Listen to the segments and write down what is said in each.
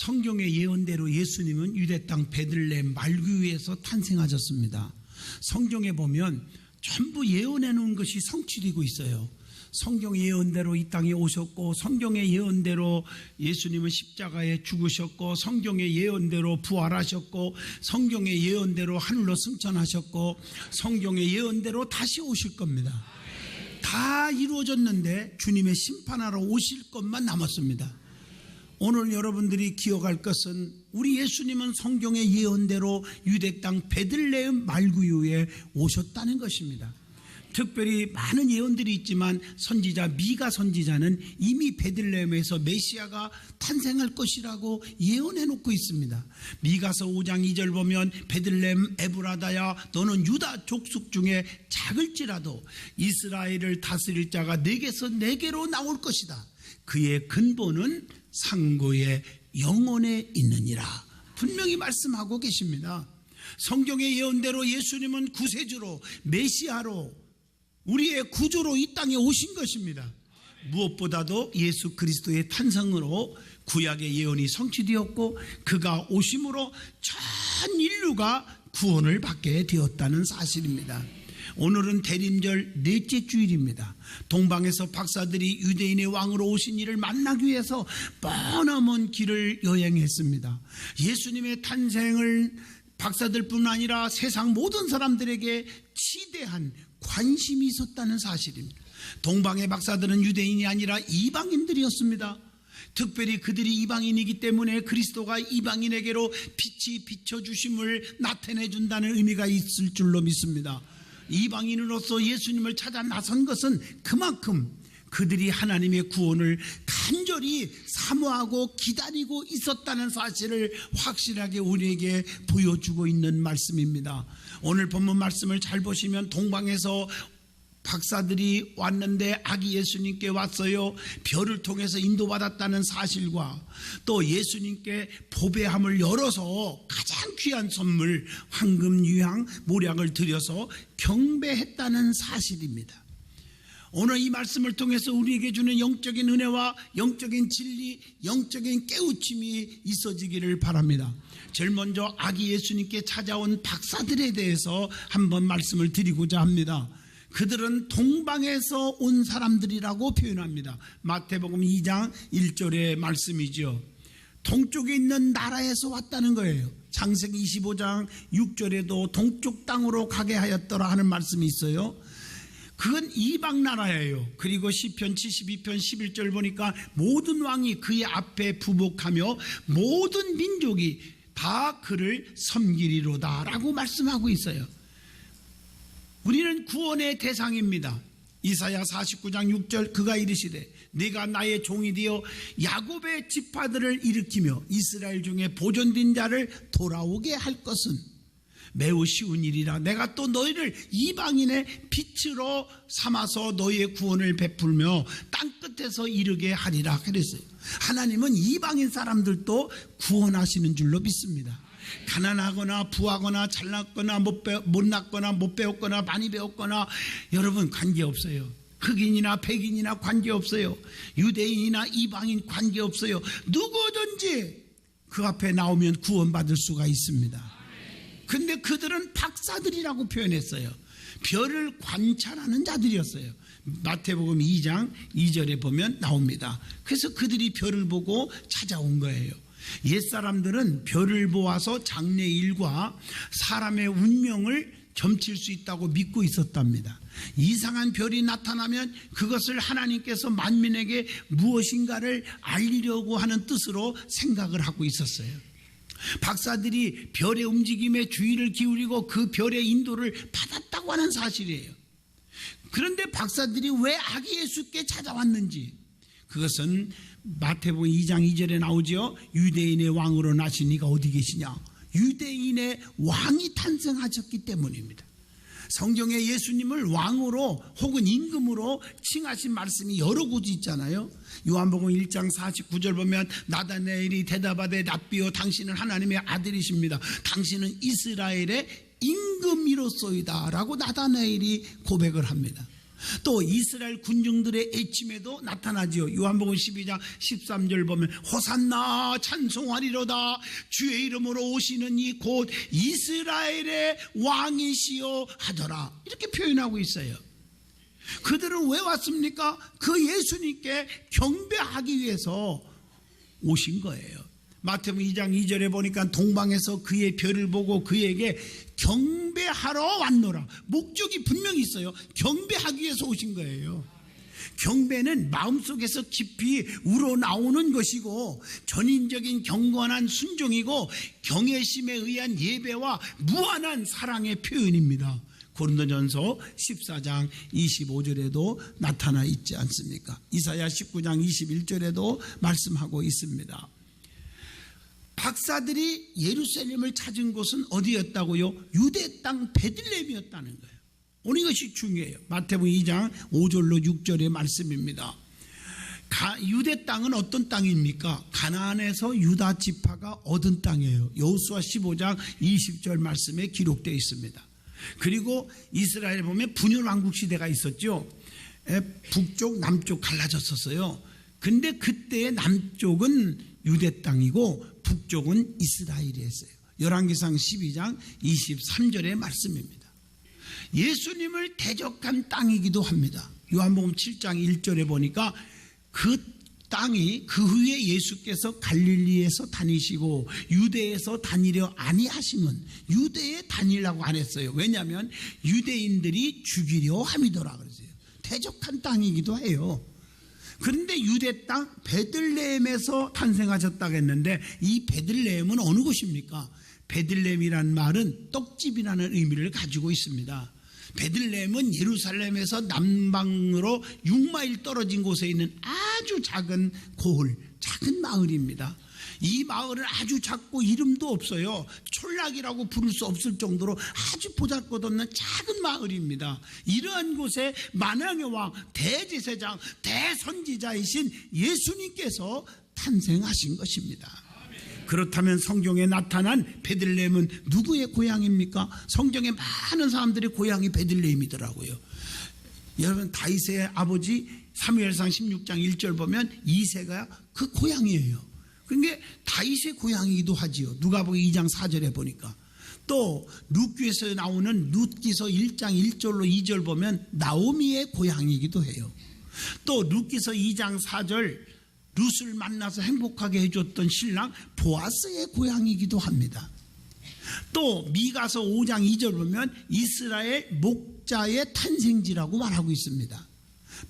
성경의 예언대로 예수님은 유대 땅 베들레헴 말구유에서 탄생하셨습니다. 성경에 보면 전부 예언해 놓은 것이 성취되고 있어요. 성경의 예언대로 이 땅에 오셨고, 성경의 예언대로 예수님은 십자가에 죽으셨고, 성경의 예언대로 부활하셨고, 성경의 예언대로 하늘로 승천하셨고, 성경의 예언대로 다시 오실 겁니다. 다 이루어졌는데 주님의 심판하러 오실 것만 남았습니다. 오늘 여러분들이 기억할 것은 우리 예수님은 성경의 예언대로 유대 땅 베들레헴 말구유에 오셨다는 것입니다. 특별히 많은 예언들이 있지만 선지자 미가 선지자는 이미 베들레헴에서 메시아가 탄생할 것이라고 예언해 놓고 있습니다. 미가서 5장 2절 보면 베들레헴 에브라다야 너는 유다 족속 중에 작을지라도 이스라엘을 다스릴 자가 내게서 내게로 나올 것이다. 그의 근본은 상고의 영혼에 있느니라. 분명히 말씀하고 계십니다. 성경의 예언대로 예수님은 구세주로 메시아로 우리의 구주로 이 땅에 오신 것입니다. 무엇보다도 예수 그리스도의 탄생으로 구약의 예언이 성취되었고 그가 오심으로 전 인류가 구원을 받게 되었다는 사실입니다. 오늘은 대림절 넷째 주일입니다. 동방에서 박사들이 유대인의 왕으로 오신 이를 만나기 위해서 뻔한 길을 여행했습니다. 예수님의 탄생을 박사들뿐 아니라 세상 모든 사람들에게 지대한 관심이 있었다는 사실입니다. 동방의 박사들은 유대인이 아니라 이방인들이었습니다. 특별히 그들이 이방인이기 때문에 그리스도가 이방인에게로 빛이 비춰주심을 나타내준다는 의미가 있을 줄로 믿습니다. 이방인으로서 예수님을 찾아 나선 것은 그만큼 그들이 하나님의 구원을 간절히 사모하고 기다리고 있었다는 사실을 확실하게 우리에게 보여주고 있는 말씀입니다. 오늘 본문 말씀을 잘 보시면 동방에서 박사들이 왔는데 아기 예수님께 왔어요. 별을 통해서 인도받았다는 사실과 또 예수님께 보배함을 열어서 가장 귀한 선물 황금, 유향, 모략을 드려서 경배했다는 사실입니다. 오늘 이 말씀을 통해서 우리에게 주는 영적인 은혜와 영적인 진리, 영적인 깨우침이 있어지기를 바랍니다. 제일 먼저 아기 예수님께 찾아온 박사들에 대해서 한번 말씀을 드리고자 합니다. 그들은 동방에서 온 사람들이라고 표현합니다. 마태복음 2장 1절의 말씀이죠. 동쪽에 있는 나라에서 왔다는 거예요. 창세기 25장 6절에도 동쪽 땅으로 가게 하였더라 하는 말씀이 있어요. 그건 이방 나라예요. 그리고 시편 72편 11절 보니까 모든 왕이 그의 앞에 부복하며 모든 민족이 다 그를 섬기리로다 라고 말씀하고 있어요. 우리는 구원의 대상입니다. 이사야 49장 6절 그가 이르시되 네가 나의 종이 되어 야곱의 지파들을 일으키며 이스라엘 중에 보존된 자를 돌아오게 할 것은 매우 쉬운 일이라. 내가 또 너희를 이방인의 빛으로 삼아서 너희의 구원을 베풀며 땅끝에서 이르게 하리라 그랬어요. 하나님은 이방인 사람들도 구원하시는 줄로 믿습니다. 가난하거나 부하거나 잘났거나 못났거나 못 배웠거나 많이 배웠거나 여러분 관계없어요. 흑인이나 백인이나 관계없어요. 유대인이나 이방인 관계없어요. 누구든지 그 앞에 나오면 구원받을 수가 있습니다. 근데 그들은 박사들이라고 표현했어요. 별을 관찰하는 자들이었어요. 마태복음 2장 2절에 보면 나옵니다. 그래서 그들이 별을 보고 찾아온 거예요. 옛사람들은 별을 보아서 장래일과 사람의 운명을 점칠 수 있다고 믿고 있었답니다. 이상한 별이 나타나면 그것을 하나님께서 만민에게 무엇인가를 알리려고 하는 뜻으로 생각을 하고 있었어요. 박사들이 별의 움직임에 주의를 기울이고 그 별의 인도를 받았다고 하는 사실이에요. 그런데 박사들이 왜 아기 예수께 찾아왔는지, 그것은 마태복음 2장 2절에 나오죠. 유대인의 왕으로 나신 이가 어디 계시냐. 유대인의 왕이 탄생하셨기 때문입니다. 성경에 예수님을 왕으로 혹은 임금으로 칭하신 말씀이 여러 곳이 있잖아요. 요한복음 1장 49절 보면 나다나엘이 대답하되 랍비여 당신은 하나님의 아들이십니다. 당신은 이스라엘의 임금이로소이다 라고 나다나엘이 고백을 합니다. 또 이스라엘 군중들의 애침에도 나타나지요. 요한복음 12장 13절 보면 호산나 찬송하리로다 주의 이름으로 오시는 이 곧 이스라엘의 왕이시여 하더라, 이렇게 표현하고 있어요. 그들은 왜 왔습니까? 그 예수님께 경배하기 위해서 오신 거예요. 마태복음 2장 2절에 보니까 동방에서 그의 별을 보고 그에게 경배하러 왔노라. 목적이 분명히 있어요. 경배하기 위해서 오신 거예요. 경배는 마음속에서 깊이 우러나오는 것이고 전인적인 경건한 순종이고 경외심에 의한 예배와 무한한 사랑의 표현입니다. 고린도전서 14장 25절에도 나타나 있지 않습니까? 이사야 19장 21절에도 말씀하고 있습니다. 박사들이 예루살렘을 찾은 곳은 어디였다고요? 유대 땅 베들레헴이었다는 거예요. 오늘 이것이 중요해요. 마태복음 2장 5절로 6절의 말씀입니다. 유대 땅은 어떤 땅입니까? 가나안에서 유다 지파가 얻은 땅이에요. 여호수아 15장 20절 말씀에 기록되어 있습니다. 그리고 이스라엘에 보면 분열 왕국 시대가 있었죠. 북쪽 남쪽 갈라졌었어요. 근데 그때의 남쪽은 유대 땅이고 북쪽은 이스라엘이었어요. 열왕기상 12장 23절의 말씀입니다. 예수님을 대적한 땅이기도 합니다. 요한복음 7장 1절에 보니까 그 땅이 그 후에 예수께서 갈릴리에서 다니시고 유대에서 다니려 아니하심은 유대에 다니려고 안 했어요. 왜냐하면 유대인들이 죽이려 함이더라 그랬어요. 대적한 땅이기도 해요. 그런데 유대 땅 베들레헴에서 탄생하셨다고 했는데 이 베들레헴은 어느 곳입니까? 베들레헴이라는 말은 떡집이라는 의미를 가지고 있습니다. 베들레헴은 예루살렘에서 남방으로 6마일 떨어진 곳에 있는 아주 작은 고을, 작은 마을입니다. 이 마을은 아주 작고 이름도 없어요. 촌락이라고 부를 수 없을 정도로 아주 보잘것없는 작은 마을입니다. 이러한 곳에 만왕의 왕, 대제사장, 대선지자이신 예수님께서 탄생하신 것입니다. 그렇다면 성경에 나타난 베들레헴은 누구의 고향입니까? 성경에 많은 사람들의 고향이 베들레헴이더라고요. 여러분, 다윗의 아버지 사무엘상 16장 1절 보면 이새가 그 고향이에요. 그게 다윗의 고향이기도 하지요. 누가복음 2장 4절에 보니까. 또 룻기에서 나오는 룻기서 1장 1절로 2절 보면 나오미의 고향이기도 해요. 또 룻기서 2장 4절 룻을 만나서 행복하게 해줬던 신랑 보아스의 고향이기도 합니다. 또 미가서 5장 2절 보면 이스라엘 목자의 탄생지라고 말하고 있습니다.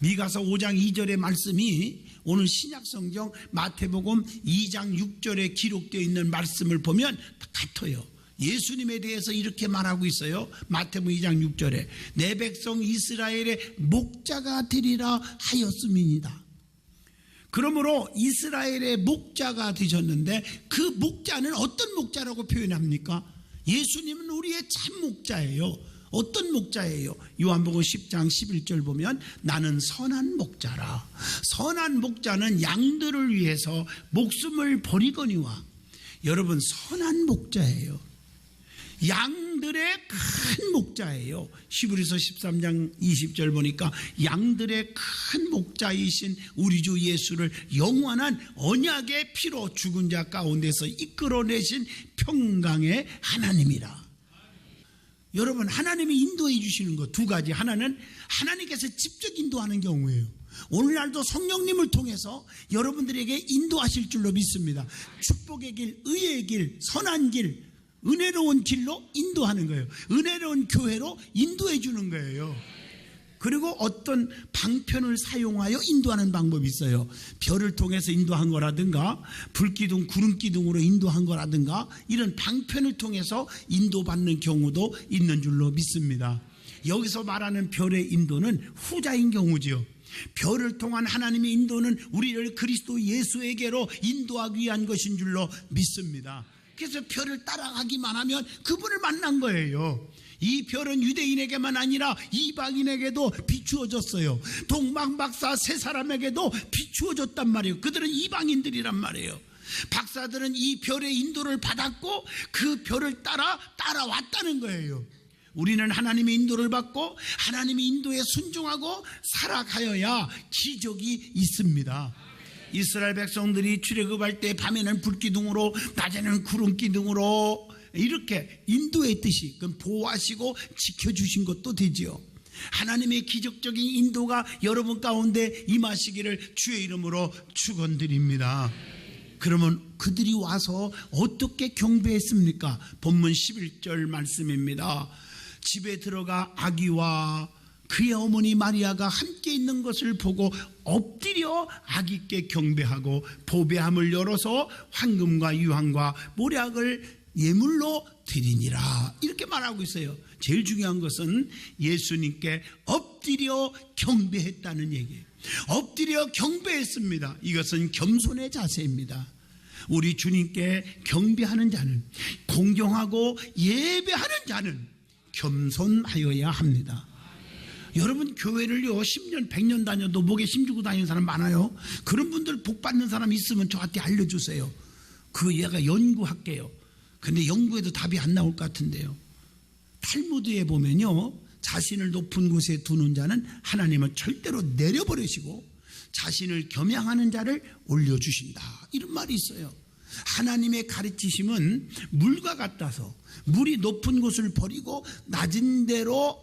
미가서 5장 2절의 말씀이 오늘 신약성경 마태복음 2장 6절에 기록되어 있는 말씀을 보면 같아요. 예수님에 대해서 이렇게 말하고 있어요. 마태복음 2장 6절에 내 백성 이스라엘의 목자가 되리라 하였음이니이다. 그러므로 이스라엘의 목자가 되셨는데 그 목자는 어떤 목자라고 표현합니까? 예수님은 우리의 참 목자예요. 어떤 목자예요? 요한복음 10장 11절 보면 나는 선한 목자라. 선한 목자는 양들을 위해서 목숨을 버리거니와. 여러분, 선한 목자예요. 양들의 큰 목자예요. 히브리서 13장 20절 보니까 양들의 큰 목자이신 우리 주 예수를 영원한 언약의 피로 죽은 자 가운데서 이끌어내신 평강의 하나님이라. 여러분, 하나님이 인도해 주시는 것 두 가지. 하나는 하나님께서 직접 인도하는 경우예요. 오늘날도 성령님을 통해서 여러분들에게 인도하실 줄로 믿습니다. 축복의 길, 의의 길, 선한 길, 은혜로운 길로 인도하는 거예요. 은혜로운 교회로 인도해 주는 거예요. 그리고 어떤 방편을 사용하여 인도하는 방법이 있어요. 별을 통해서 인도한 거라든가 불기둥, 구름기둥으로 인도한 거라든가 이런 방편을 통해서 인도받는 경우도 있는 줄로 믿습니다. 여기서 말하는 별의 인도는 후자인 경우지요. 별을 통한 하나님의 인도는 우리를 그리스도 예수에게로 인도하기 위한 것인 줄로 믿습니다. 그래서 별을 따라가기만 하면 그분을 만난 거예요. 이 별은 유대인에게만 아니라 이방인에게도 비추어졌어요. 동방박사 세 사람에게도 비추어졌단 말이에요. 그들은 이방인들이란 말이에요. 박사들은 이 별의 인도를 받았고 그 별을 따라왔다는 거예요. 우리는 하나님의 인도를 받고 하나님의 인도에 순종하고 살아가야 기적이 있습니다. 이스라엘 백성들이 출애굽할 때 밤에는 불기둥으로 낮에는 구름기둥으로 이렇게 인도했듯이 보호하시고 지켜주신 것도 되지요. 하나님의 기적적인 인도가 여러분 가운데 임하시기를 주의 이름으로 축원드립니다. 그러면 그들이 와서 어떻게 경배했습니까? 본문 11절 말씀입니다. 집에 들어가 아기와 그의 어머니 마리아가 함께 있는 것을 보고 엎드려 아기께 경배하고 보배함을 열어서 황금과 유황과 모략을 예물로 드리니라. 이렇게 말하고 있어요. 제일 중요한 것은 예수님께 엎드려 경배했다는 얘기예요. 엎드려 경배했습니다. 이것은 겸손의 자세입니다. 우리 주님께 경배하는 자는, 공경하고 예배하는 자는 겸손하여야 합니다. 여러분 교회를요 10년 100년 다녀도 목에 힘주고 다니는 사람 많아요. 그런 분들 복 받는 사람 있으면 저한테 알려주세요. 그 얘가 연구할게요. 근데 연구해도 답이 안 나올 것 같은데요. 탈무드에 보면요, 자신을 높은 곳에 두는 자는 하나님은 절대로 내려버리시고 자신을 겸양하는 자를 올려주신다, 이런 말이 있어요. 하나님의 가르치심은 물과 같아서 물이 높은 곳을 버리고 낮은 데로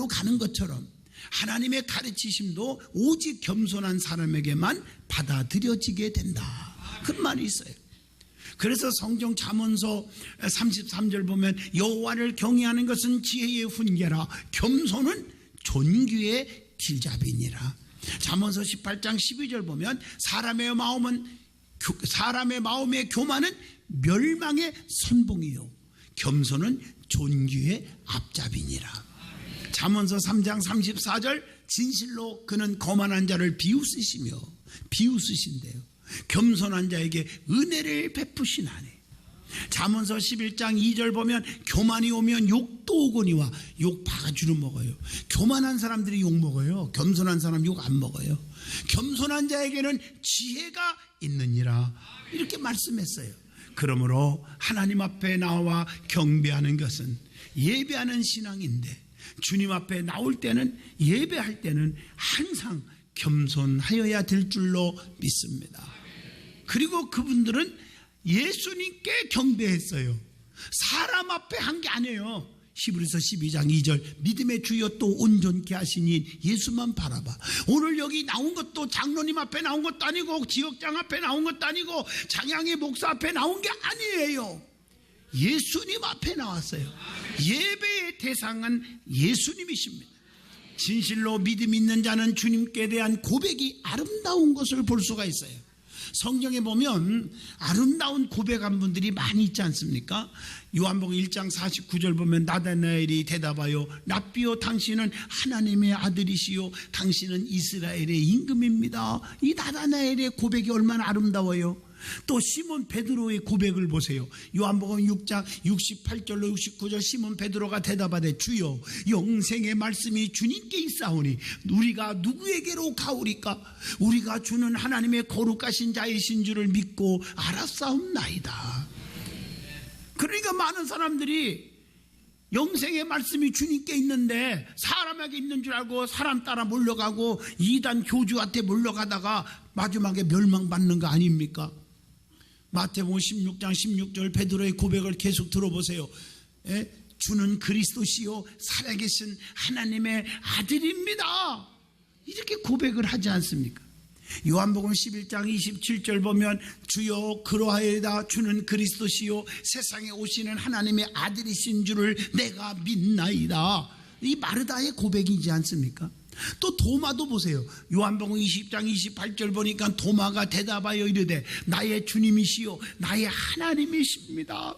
가는 것처럼 하나님의 가르치심도 오직 겸손한 사람에게만 받아들여지게 된다, 그런 말이 있어요. 그래서 성경 잠언서 33절 보면 여호와를 경외하는 것은 지혜의 훈계라 겸손은 존귀의 길잡이니라. 잠언서 18장 12절 보면 사람의 마음의 교만은 멸망의 선봉이요 겸손은 존귀의 앞잡이니라. 잠언서 3장 34절 진실로 그는 거만한 자를 비웃으신대요. 겸손한 자에게 은혜를 베푸시나니. 잠언서 11장 2절 보면 교만이 오면 욕도 오거니와 욕 바가지로 먹어요. 교만한 사람들이 욕 먹어요. 겸손한 사람 욕 안 먹어요. 겸손한 자에게는 지혜가 있느니라, 이렇게 말씀했어요. 그러므로 하나님 앞에 나와 경배하는 것은 예배하는 신앙인데, 주님 앞에 나올 때는, 예배할 때는 항상 겸손하여야 될 줄로 믿습니다. 그리고 그분들은 예수님께 경배했어요. 사람 앞에 한 게 아니에요. 히브리서 12장 2절 믿음의 주여 또 온전케 하시니 예수만 바라봐. 오늘 여기 나온 것도 장로님 앞에 나온 것도 아니고 지역장 앞에 나온 것도 아니고 장양의 목사 앞에 나온 게 아니에요. 예수님 앞에 나왔어요. 예배의 대상은 예수님이십니다. 진실로 믿음 있는 자는 주님께 대한 고백이 아름다운 것을 볼 수가 있어요. 성경에 보면 아름다운 고백한 분들이 많이 있지 않습니까? 요한복음 1장 49절 보면 나다나엘이 대답하여 랍비요 당신은 하나님의 아들이시요 당신은 이스라엘의 임금입니다. 이 나다나엘의 고백이 얼마나 아름다워요. 또 시몬 베드로의 고백을 보세요. 요한복음 6장 68절로 69절 시몬 베드로가 대답하되 주여 영생의 말씀이 주님께 있사오니 우리가 누구에게로 가오리까? 우리가 주는 하나님의 거룩하신 자이신 줄을 믿고 알았사옵나이다. 그러니까 많은 사람들이 영생의 말씀이 주님께 있는데 사람에게 있는 줄 알고 사람 따라 몰려가고 이단 교주한테 몰려가다가 마지막에 멸망받는 거 아닙니까? 마태복음 16장 16절 베드로의 고백을 계속 들어보세요. 주는 그리스도시요 살아계신 하나님의 아들입니다, 이렇게 고백을 하지 않습니까? 요한복음 11장 27절 보면 주여 그러하여다 주는 그리스도시요 세상에 오시는 하나님의 아들이신 줄을 내가 믿나이다, 이 마르다의 고백이지 않습니까? 또 도마도 보세요. 요한복음 20장 28절 보니까 도마가 대답하여 이르되 나의 주님이시요 나의 하나님이십니다.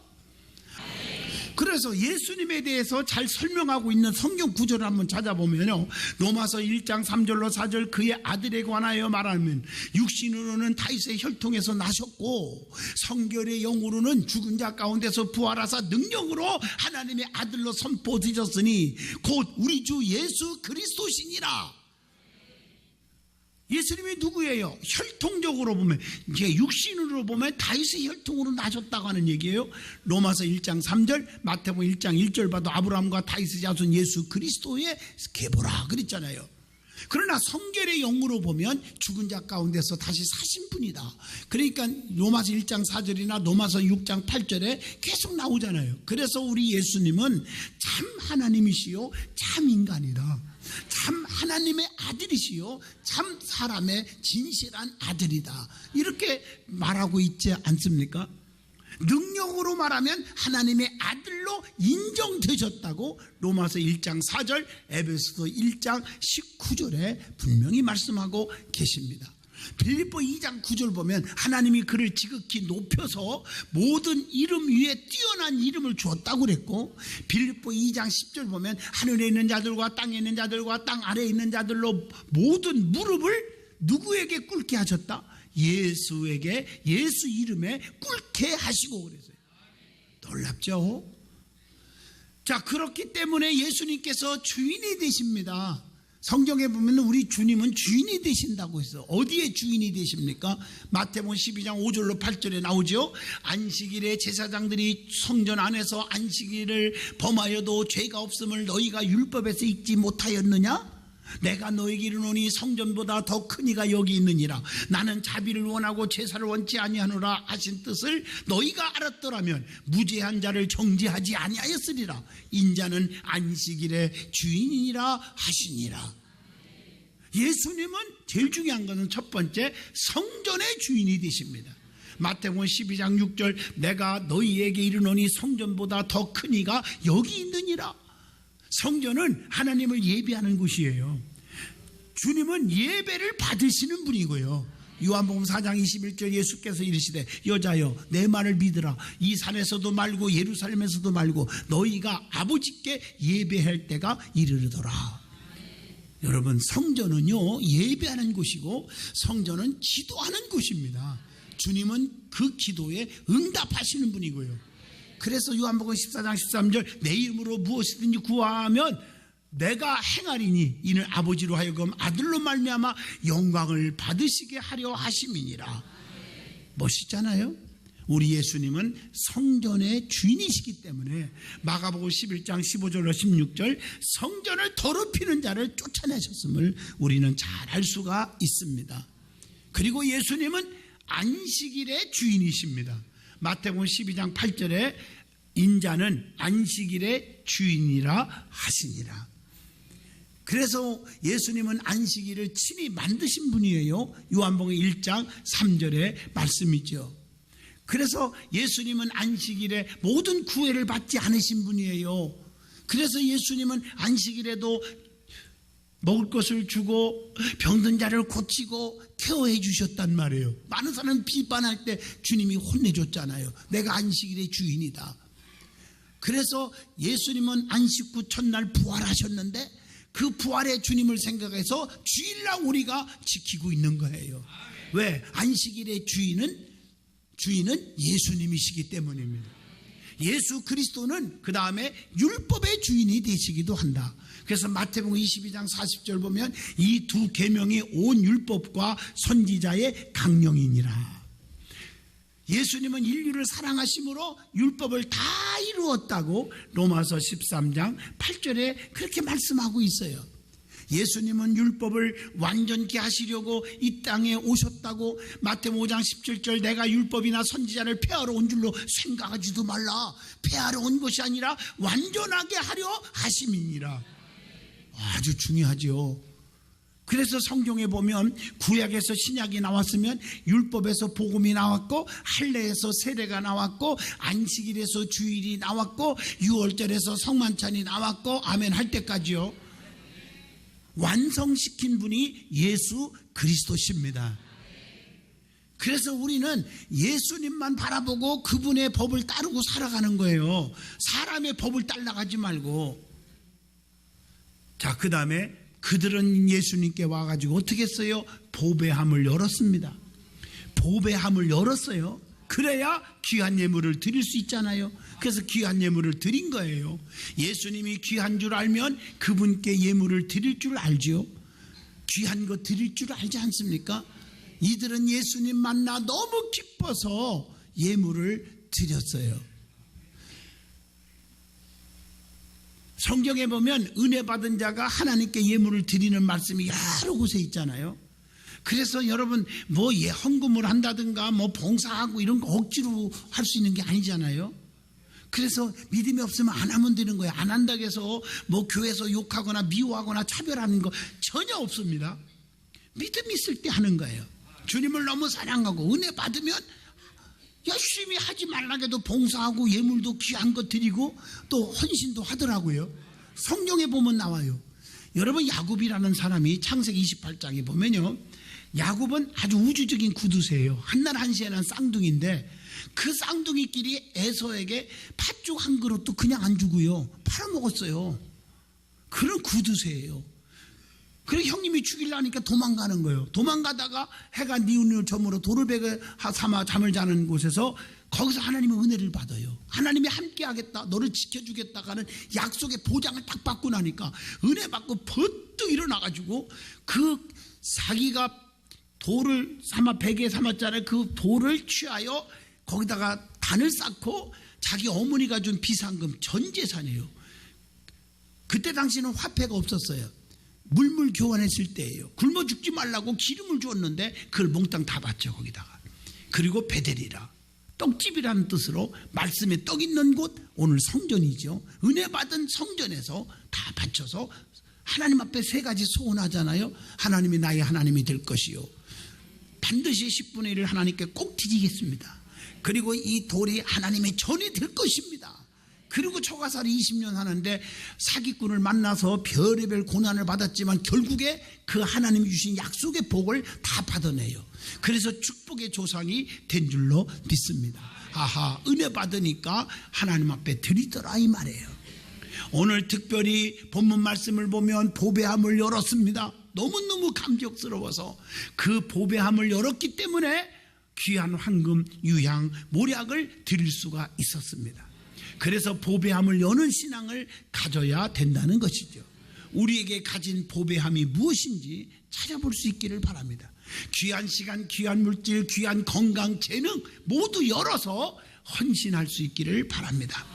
그래서 예수님에 대해서 잘 설명하고 있는 성경 구절을 한번 찾아보면요, 로마서 1장 3절로 4절 그의 아들에 관하여 말하면 육신으로는 다윗의 혈통에서 나셨고 성결의 영으로는 죽은 자 가운데서 부활하사 능력으로 하나님의 아들로 선포되셨으니 곧 우리 주 예수 그리스도시니라. 예수님이 누구예요? 혈통적으로 보면, 이제 육신으로 보면 다윗의 혈통으로 나셨다고 하는 얘기예요. 로마서 1장 3절, 마태복음 1장 1절 봐도 아브라함과 다윗의 자손 예수 그리스도의 계보라 그랬잖아요. 그러나 성결의 영으로 보면 죽은 자 가운데서 다시 사신 분이다. 그러니까 로마서 1장 4절이나 로마서 6장 8절에 계속 나오잖아요. 그래서 우리 예수님은 참 하나님이시요 참 인간이다. 참 하나님의 아들이시요 참 사람의 진실한 아들이다. 이렇게 말하고 있지 않습니까? 능력으로 말하면 하나님의 아들로 인정되셨다고 로마서 1장 4절, 에베소서 1장 19절에 분명히 말씀하고 계십니다. 빌립보 2장 9절 보면 하나님이 그를 지극히 높여서 모든 이름 위에 뛰어난 이름을 주었다고 그랬고, 빌립보 2장 10절 보면 하늘에 있는 자들과 땅에 있는 자들과 땅 아래에 있는 자들로 모든 무릎을 누구에게 꿇게 하셨다? 예수에게, 예수 이름에 꿇게 하시고 그랬어요. 놀랍죠? 자, 그렇기 때문에 예수님께서 주인이 되십니다. 성경에 보면 우리 주님은 주인이 되신다고 했어요. 어디에 주인이 되십니까? 마태복음 12장 5절로 8절에 나오죠. 안식일에 제사장들이 성전 안에서 안식일을 범하여도 죄가 없음을 너희가 율법에서 읽지 못하였느냐? 내가 너에게 이르노니 성전보다 더 큰 이가 여기 있느니라. 나는 자비를 원하고 제사를 원치 아니하노라 하신 뜻을 너희가 알았더라면 무죄한 자를 정죄하지 아니하였으리라. 인자는 안식일의 주인이라 하시니라. 예수님은 제일 중요한 것은 첫 번째 성전의 주인이 되십니다. 마태복음 12장 6절 내가 너희에게 이르노니 성전보다 더 큰 이가 여기 있느니라. 성전은 하나님을 예배하는 곳이에요. 주님은 예배를 받으시는 분이고요. 요한복음 4장 21절 예수께서 이르시되 여자여 내 말을 믿으라. 이 산에서도 말고 예루살렘에서도 말고 너희가 아버지께 예배할 때가 이르르더라. 여러분, 성전은요 예배하는 곳이고 성전은 기도하는 곳입니다. 주님은 그 기도에 응답하시는 분이고요. 그래서 요한복음 14장 13절 내 이름으로 무엇이든지 구하면 내가 행하리니 이는 아버지로 하여금 아들로 말미암아 영광을 받으시게 하려 하심이니라. 멋있잖아요. 우리 예수님은 성전의 주인이시기 때문에 마가복음 11장 15절로 16절 성전을 더럽히는 자를 쫓아내셨음을 우리는 잘 알 수가 있습니다. 그리고 예수님은 안식일의 주인이십니다. 마태복음 12장 8절에 인자는 안식일의 주인이라 하시니라. 그래서 예수님은 안식일을 친히 만드신 분이에요. 요한복음 1장 3절의 말씀이죠. 그래서 예수님은 안식일에 모든 구애를 받지 않으신 분이에요. 그래서 예수님은 안식일에도 먹을 것을 주고 병든 자를 고치고 케어해 주셨단 말이에요. 많은 사람은 비판할 때 주님이 혼내줬잖아요. 내가 안식일의 주인이다. 그래서 예수님은 안식 후 첫날 부활하셨는데 그 부활의 주님을 생각해서 주일날 우리가 지키고 있는 거예요. 왜? 안식일의 주인은 예수님이시기 때문입니다. 예수 그리스도는 그 다음에 율법의 주인이 되시기도 한다. 그래서 마태복음 22장 40절 보면 이 두 계명이 온 율법과 선지자의 강령이니라. 예수님은 인류를 사랑하심으로 율법을 다 이루었다고 로마서 13장 8절에 그렇게 말씀하고 있어요. 예수님은 율법을 완전케 하시려고 이 땅에 오셨다고 마태복음 5장 17절 내가 율법이나 선지자를 폐하러 온 줄로 생각하지도 말라. 폐하러 온 것이 아니라 완전하게 하려 하심이니라. 아주 중요하죠. 그래서 성경에 보면 구약에서 신약이 나왔으면 율법에서 복음이 나왔고 할례에서 세례가 나왔고 안식일에서 주일이 나왔고 유월절에서 성만찬이 나왔고 아멘 할 때까지요. 완성시킨 분이 예수 그리스도십니다. 그래서 우리는 예수님만 바라보고 그분의 법을 따르고 살아가는 거예요. 사람의 법을 따라가지 말고. 자, 그 다음에 그들은 예수님께 와가지고 어떻게 했어요? 보배함을 열었습니다. 보배함을 열었어요. 그래야 귀한 예물을 드릴 수 있잖아요. 그래서 귀한 예물을 드린 거예요. 예수님이 귀한 줄 알면 그분께 예물을 드릴 줄 알죠. 귀한 거 드릴 줄 알지 않습니까? 이들은 예수님 만나 너무 기뻐서 예물을 드렸어요. 성경에 보면 은혜 받은 자가 하나님께 예물을 드리는 말씀이 여러 곳에 있잖아요. 그래서 여러분 헌금을 한다든가 봉사하고 이런 거 억지로 할 수 있는 게 아니잖아요. 그래서 믿음이 없으면 안 하면 되는 거예요. 안 한다고 해서 교회에서 욕하거나 미워하거나 차별하는 거 전혀 없습니다. 믿음이 있을 때 하는 거예요. 주님을 너무 사랑하고 은혜 받으면 열심히 하지 말라고 해도 봉사하고 예물도 귀한 거 드리고 또 헌신도 하더라고요. 성경에 보면 나와요. 여러분, 야곱이라는 사람이 창세기 28장에 보면요, 야곱은 아주 우주적인 구두쇠예요. 한날 한시에 난 쌍둥이인데 그 쌍둥이끼리 에서에게 팥죽 한 그릇도 그냥 안 주고요, 팔아먹었어요. 그런 구두쇠예요. 그래서 형님이 죽이려니까 도망가는 거예요. 도망가다가 해가 니은을 저물어 도르베게 삼아 잠을 자는 곳에서 거기서 하나님의 은혜를 받아요. 하나님이 함께 하겠다, 너를 지켜주겠다 하는 약속의 보장을 딱 받고 나니까 은혜 받고 버뜩 일어나가지고 그 자기가 돌을 베개 삼았잖아요. 그 돌을 취하여 거기다가 단을 쌓고 자기 어머니가 준 비상금 전 재산이에요. 그때 당시는 화폐가 없었어요. 물물 교환했을 때예요. 굶어 죽지 말라고 기름을 주었는데 그걸 몽땅 다 받죠. 거기다가. 그리고 베델이라, 떡집이라는 뜻으로 말씀에 떡 있는 곳, 오늘 성전이죠. 은혜 받은 성전에서 다 바쳐서 하나님 앞에 세 가지 소원하잖아요. 하나님이 나의 하나님이 될 것이요, 반드시 10분의 1을 하나님께 꼭 드리겠습니다. 그리고 이 돌이 하나님의 전이 될 것입니다. 그리고 초가살이 20년 하는데 사기꾼을 만나서 별의별 고난을 받았지만 결국에 그 하나님이 주신 약속의 복을 다 받아내요. 그래서 축복의 조상이 된 줄로 믿습니다. 아하, 은혜 받으니까 하나님 앞에 드리더라 이 말이에요. 오늘 특별히 본문 말씀을 보면 보배함을 열었습니다. 너무너무 감격스러워서 그 보배함을 열었기 때문에 귀한 황금, 유향, 모략을 드릴 수가 있었습니다. 그래서 보배함을 여는 신앙을 가져야 된다는 것이죠. 우리에게 가진 보배함이 무엇인지 찾아볼 수 있기를 바랍니다. 귀한 시간, 귀한 물질, 귀한 건강, 재능 모두 열어서 헌신할 수 있기를 바랍니다.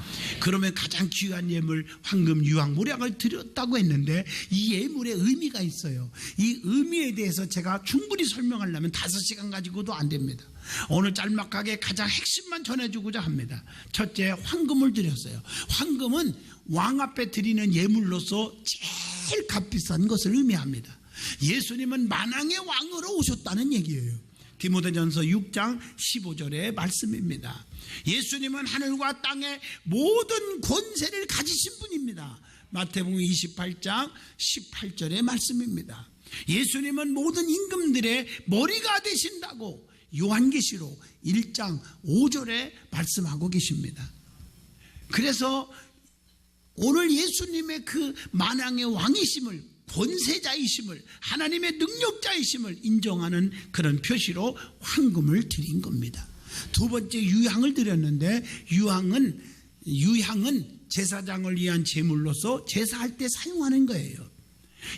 그러면 가장 귀한 예물, 황금, 유황, 모략을 드렸다고 했는데 이 예물의 의미가 있어요. 이 의미에 대해서 제가 충분히 설명하려면 5시간 가지고도 안 됩니다. 오늘 짤막하게 가장 핵심만 전해주고자 합니다. 첫째, 황금을 드렸어요. 황금은 왕 앞에 드리는 예물로서 제일 값비싼 것을 의미합니다. 예수님은 만왕의 왕으로 오셨다는 얘기예요. 디모데전서 6장 15절의 말씀입니다. 예수님은 하늘과 땅의 모든 권세를 가지신 분입니다. 마태복음 28장 18절의 말씀입니다. 예수님은 모든 임금들의 머리가 되신다고 요한계시록 1장 5절에 말씀하고 계십니다. 그래서 오늘 예수님의 그 만왕의 왕이심을, 권세자이심을, 하나님의 능력자이심을 인정하는 그런 표시로 황금을 드린 겁니다. 두 번째, 유향을 드렸는데 유향은 제사장을 위한 제물로서 제사할 때 사용하는 거예요.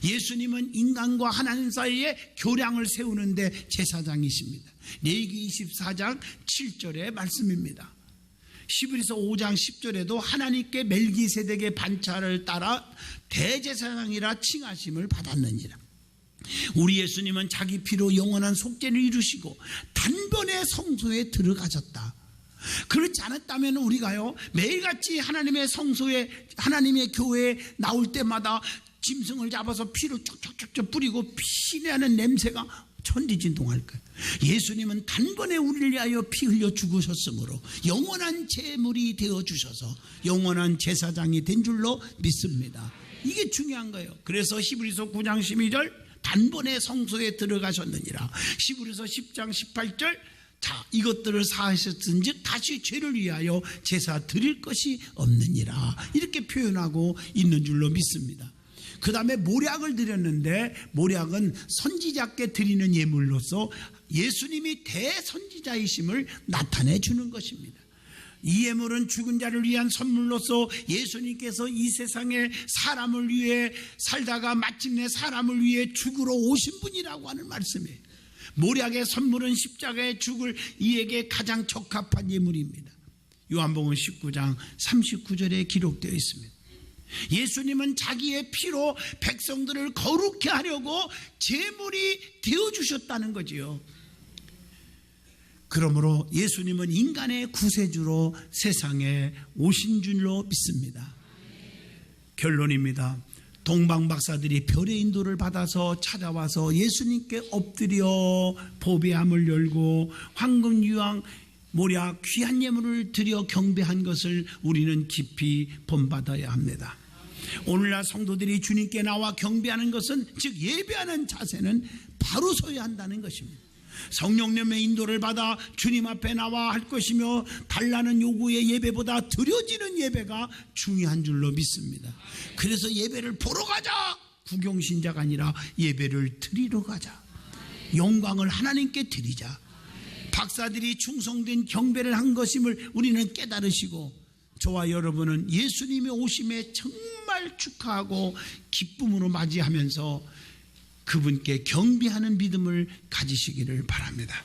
예수님은 인간과 하나님 사이에 교량을 세우는데 제사장이십니다. 레위기 24장 7절의 말씀입니다. 히브리서 5장 10절에도 하나님께 멜기세덱의 반차를 따라 대제사장이라 칭하심을 받았느니라. 우리 예수님은 자기 피로 영원한 속죄를 이루시고 단번에 성소에 들어가셨다. 그렇지 않았다면 우리가요, 매일같이 하나님의 성소에, 하나님의 교회에 나올 때마다 짐승을 잡아서 피를 쭉쭉쭉 뿌리고 피내는 냄새가 천지진동할 거예요. 예수님은 단번에 우리를 위하여 피 흘려 죽으셨으므로 영원한 제물이 되어주셔서 영원한 제사장이 된 줄로 믿습니다. 이게 중요한 거예요. 그래서 히브리서 9장 12절 단번에 성소에 들어가셨느니라. 히브리서 10장 18절 자, 이것들을 사하셨은즉 다시 죄를 위하여 제사 드릴 것이 없느니라. 이렇게 표현하고 있는 줄로 믿습니다. 그 다음에 모략을 드렸는데 모략은 선지자께 드리는 예물로서 예수님이 대선지자이심을 나타내 주는 것입니다. 이 예물은 죽은 자를 위한 선물로서 예수님께서 이 세상에 사람을 위해 살다가 마침내 사람을 위해 죽으러 오신 분이라고 하는 말씀이에요. 몰약의 선물은 십자가에 죽을 이에게 가장 적합한 예물입니다. 요한복음 19장 39절에 기록되어 있습니다. 예수님은 자기의 피로 백성들을 거룩케 하려고 제물이 되어주셨다는 거지요. 그러므로 예수님은 인간의 구세주로 세상에 오신 줄로 믿습니다. 결론입니다. 동방 박사들이 별의 인도를 받아서 찾아와서 예수님께 엎드려 보배함을 열고 황금 유황 모략 귀한 예물을 드려 경배한 것을 우리는 깊이 본받아야 합니다. 오늘날 성도들이 주님께 나와 경배하는 것은, 즉 예배하는 자세는 바로 서야 한다는 것입니다. 성령님의 인도를 받아 주님 앞에 나와 할 것이며 달라는 요구의 예배보다 드려지는 예배가 중요한 줄로 믿습니다. 그래서 예배를 보러 가자, 구경신자가 아니라 예배를 드리러 가자. 영광을 하나님께 드리자. 박사들이 충성된 경배를 한 것임을 우리는 깨달으시고, 저와 여러분은 예수님의 오심에 정말 축하하고 기쁨으로 맞이하면서 그분께 경배하는 믿음을 가지시기를 바랍니다.